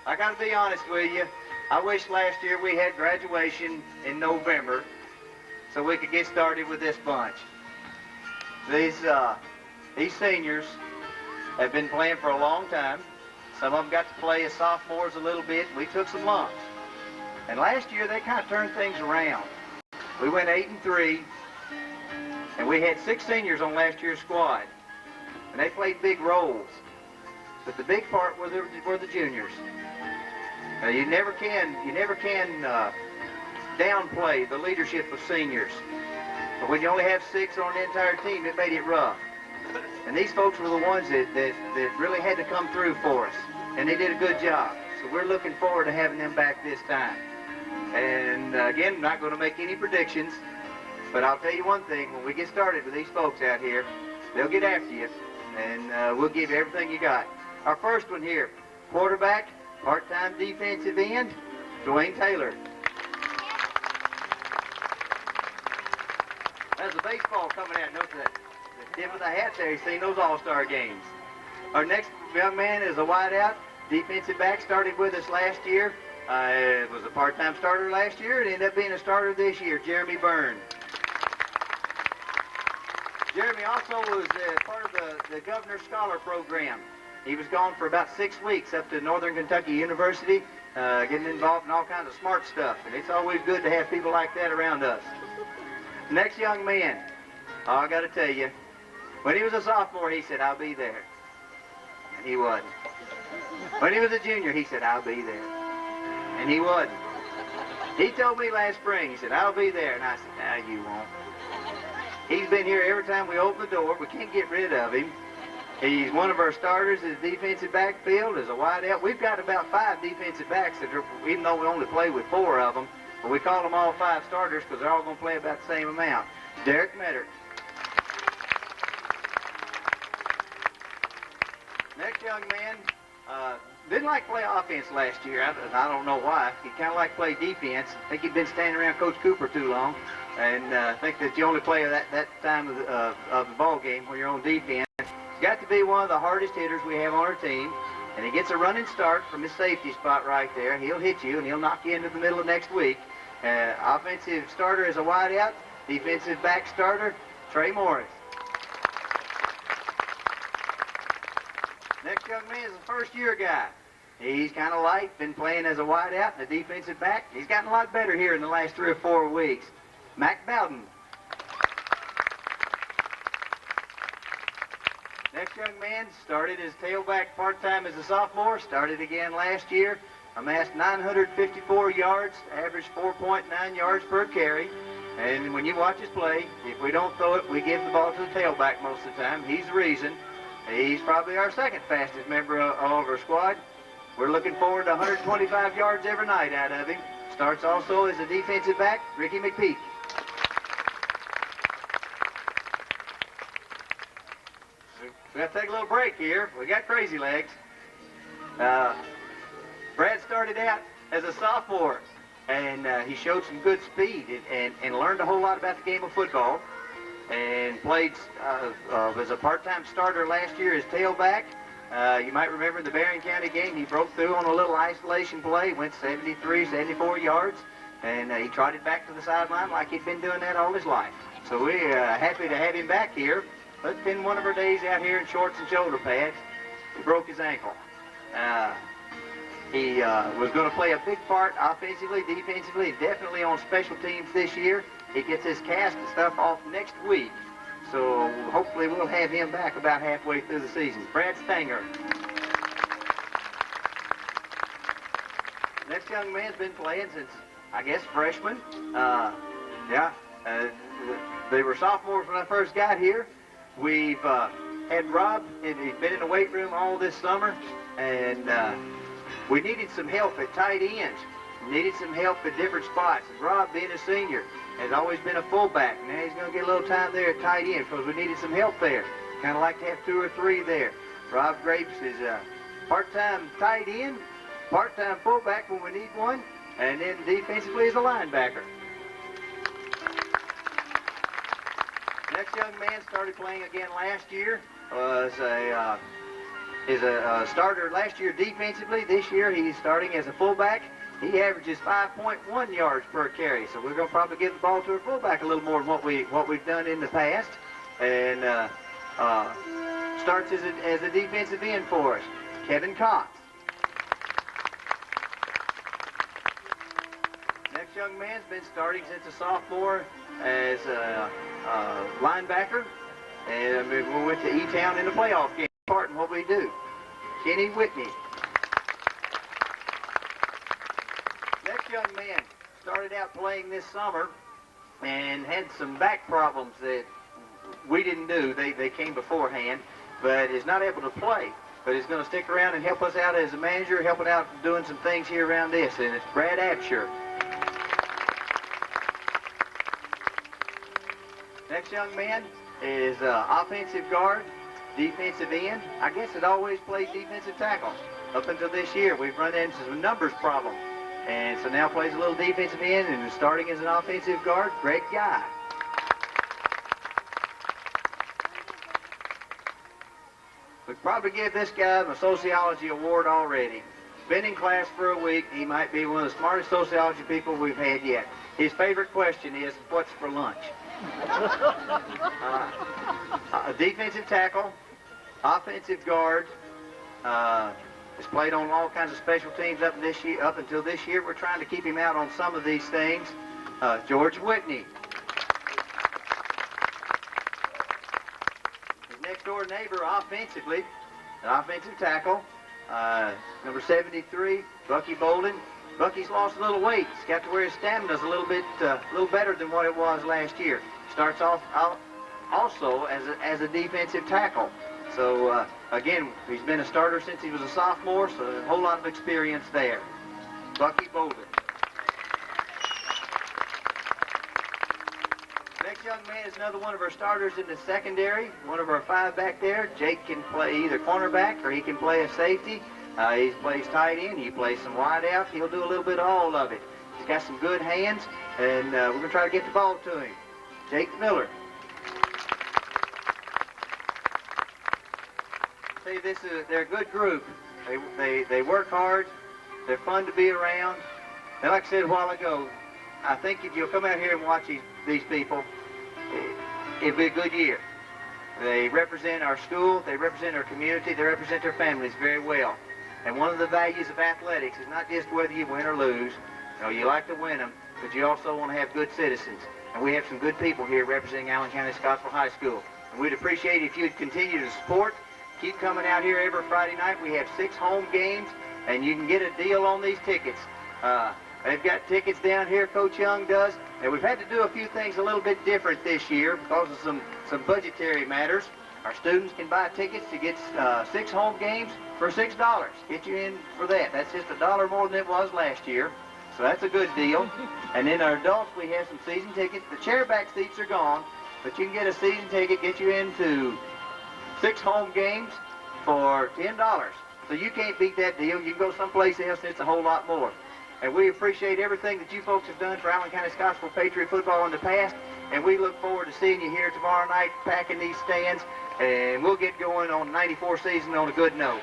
I got to be honest with you. I wish last year we had graduation in November so we could get started with this bunch. These seniors have been playing for a long time. Some of them got to play as sophomores a little bit. We took some lumps. And last year they kind of turned things around. We went 8-3, and we had 6 seniors on last year's squad. And they played big roles. But the big part were the juniors. You never can downplay the leadership of seniors. But when you only have 6 on the entire team, it made it rough. And these folks were the ones that really had to come through for us. And they did a good job. So we're looking forward to having them back this time. And again, I'm not going to make any predictions. But I'll tell you one thing. When we get started with these folks out here, they'll get after you. And we'll give you everything you got. Our first one here, quarterback, part-time defensive end, Dwayne Taylor. There's a baseball coming out. Notice that. The tip of the hat there. You've seen those all-star games. Our next young man is a wideout. Defensive back, started with us last year. Was a part-time starter last year and ended up being a starter this year, Jeremy Byrne. Jeremy also was part of the Governor's Scholar Program. He was gone for about 6 weeks up to Northern Kentucky University, getting involved in all kinds of smart stuff. And it's always good to have people like that around us. Next young man, I got to tell you, when he was a sophomore, he said, "I'll be there." And he wasn't. When he was a junior, he said, "I'll be there." And he wasn't. He told me last spring, he said, "I'll be there." And I said, "No, you won't." He's been here every time we open the door. We can't get rid of him. He's one of our starters in the defensive backfield as a wideout. We've got about 5 defensive backs, that are, even though we only play with 4 of them, but we call them all 5 starters because they're all going to play about the same amount. Derek Metter. Next young man didn't like to play offense last year. I don't know why. He kind of liked to play defense. I think he'd been standing around Coach Cooper too long. And I think that you only play that time of the ball game when you're on defense. He's got to be one of the hardest hitters we have on our team. And he gets a running start from his safety spot right there. He'll hit you, and he'll knock you into the middle of next week. Offensive starter is a wideout. Defensive back starter, Trey Morris. Next young man is a first-year guy. He's kind of light, been playing as a wideout and a defensive back. He's gotten a lot better here in the last 3 or 4 weeks. Mac Bowden. Next young man started as tailback part-time as a sophomore, started again last year, amassed 954 yards, averaged 4.9 yards per carry. And when you watch us play, if we don't throw it, we give the ball to the tailback most of the time. He's the reason. He's probably our second fastest member of our squad. We're looking forward to 125 yards every night out of him. Starts also as a defensive back, Ricky McPeak. We got to take a little break here. We got crazy legs. Brad started out as a sophomore, and he showed some good speed and learned a whole lot about the game of football. And played as a part-time starter last year as tailback. You might remember in the Berrien County game, he broke through on a little isolation play, went 73, 74 yards, and he trotted back to the sideline like he'd been doing that all his life. So we're happy to have him back here. But it's been one of our days out here in shorts and shoulder pads. He broke his ankle. He was going to play a big part offensively, defensively, definitely on special teams this year. He gets his cast and stuff off next week. So hopefully we'll have him back about halfway through the season. Brad Stanger. Next young man's been playing since, I guess, freshman. They were sophomores when I first got here. We've had Rob, and he's been in the weight room all this summer, and we needed some help at tight ends. We needed some help at different spots. And Rob, being a senior, has always been a fullback. Now he's going to get a little time there at tight end because we needed some help there. Kind of like to have 2 or 3 there. Rob Grapes is a part-time tight end, part-time fullback when we need one, and then defensively is a linebacker. Next young man started playing again last year, was a is a starter last year defensively. This year he's starting as a fullback. He averages 5.1 yards per carry, so we're going to probably give the ball to a fullback a little more than what we've done in the past. And starts as a defensive end for us, Kevin Cox. Next young man's been starting since a sophomore as a linebacker, and we went to E-Town in the playoff game. Part in what we do, Kenny Whitney. Next young man started out playing this summer and had some back problems that we didn't do. They came beforehand, but is not able to play. But is going to stick around and help us out as a manager, helping out doing some things here around this, and it's Brad Absher. Next young man is offensive guard, defensive end. I guess it always played defensive tackle. Up until this year, we've run into some numbers problem. And so now plays a little defensive end and is starting as an offensive guard, Greg Guy. We'd probably give this guy a sociology award already. Been in class for a week. He might be one of the smartest sociology people we've had yet. His favorite question is, what's for lunch? A defensive tackle, offensive guard, has played on all kinds of special teams up until this year. We're trying to keep him out on some of these things. George Whitney. His next door neighbor offensively, an offensive tackle, number 73, Bucky Bolden. Bucky's lost a little weight. He's got to where his stamina's a little better than what it was last year. Starts off also as a defensive tackle. So again, he's been a starter since he was a sophomore, so a whole lot of experience there. Bucky Bolden. Next young man is another one of our starters in the secondary, one of our 5 back there. Jake can play either cornerback or he can play a safety. He plays tight end, he plays some wide out, he'll do a little bit of all of it. He's got some good hands, and we're going to try to get the ball to him. Jake Miller. See, they're a good group. They work hard, they're fun to be around. And like I said a while ago, I think if you'll come out here and watch these people, it'll be a good year. They represent our school, they represent our community, they represent their families very well. And one of the values of athletics is not just whether you win or lose. You know, you like to win them, but you also want to have good citizens. And we have some good people here representing Allen County Scottsville High School. And we'd appreciate it if you'd continue to support. Keep coming out here every Friday night. We have 6 home games, and you can get a deal on these tickets. They've got tickets down here, Coach Young does. And we've had to do a few things a little bit different this year because of some budgetary matters. Our students can buy tickets to get 6 home games for $6. Get you in for that. That's just $1 more than it was last year. So that's a good deal. And then our adults, we have some season tickets. The chairback seats are gone, but you can get a season ticket, get you into 6 home games for $10. So you can't beat that deal. You can go someplace else and it's a whole lot more. And we appreciate everything that you folks have done for Allen County Scottsville Patriot football in the past. And we look forward to seeing you here tomorrow night packing these stands. And we'll get going on the '94 season on a good note.